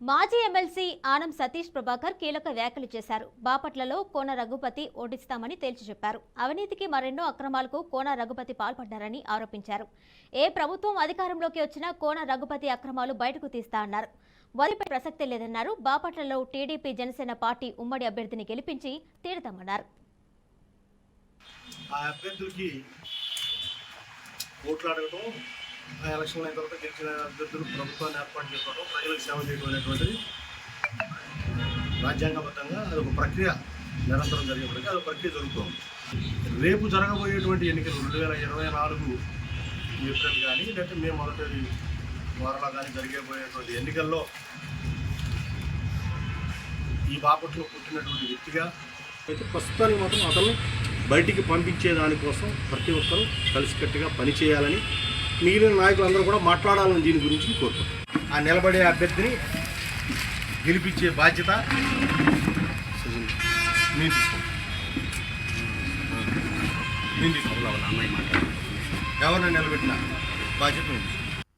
మాజీ ఎమ్మెల్సీ ఆనం సతీష్ ప్రభాకర్ కీలక వ్యాఖ్యలు చేశారు. బాపట్లలో కోన రఘుపతి ఓడిస్తామని తేల్చి చెప్పారు. అవినీతికి మరెన్నో అక్రమాలకు కోన రఘుపతి పాల్పడ్డారని ఆరోపించారు. ఏ ప్రభుత్వం అధికారంలోకి వచ్చినా కోన రఘుపతి అక్రమాలు బయటకు తీస్తా అన్నారు. వదిలిపే ప్రసక్తే లేదన్నారు. బాపట్లలో టీడీపీ జనసేన పార్టీ ఉమ్మడి అభ్యర్థిని గెలిపించి తీరుతామన్నారు. ఎలక్షన్ అయిన తర్వాత గెలిచిన అభ్యర్థులు ప్రభుత్వాన్ని ఏర్పాటు చేసుకోవడం, ప్రజలకు సేవ చేయడం అనేటువంటిది రాజ్యాంగబద్ధంగా అదొక ప్రక్రియ నిరంతరం జరిగేప్పటికీ అదొక ప్రక్రియ జరుగుతుంది. రేపు జరగబోయేటువంటి ఎన్నికలు 2024 ఏప్రిల్ కానీ లేకపోతే మే మొదటి వారంలో కానీ జరిగేపోయేటువంటి ఎన్నికల్లో ఈ బాపట్లో పుట్టినటువంటి వ్యక్తిగా అయితే ప్రస్తుతానికి మాత్రం అతను బయటికి పంపించే దానికోసం ప్రతి ఒక్కరూ కలిసికట్టుగా పనిచేయాలని మిగిలిన నాయకులందరూ కూడా మాట్లాడాలని దీని గురించి కోరుకుంటున్నాం. ఆ నిలబడే అభ్యర్థిని గెలిపించే బాధ్యత నేను తీసుకుంటాను. అన్నయ్య మాట్లాడాలి. ఎవరిని నిలబెట్టిన బాధ్యత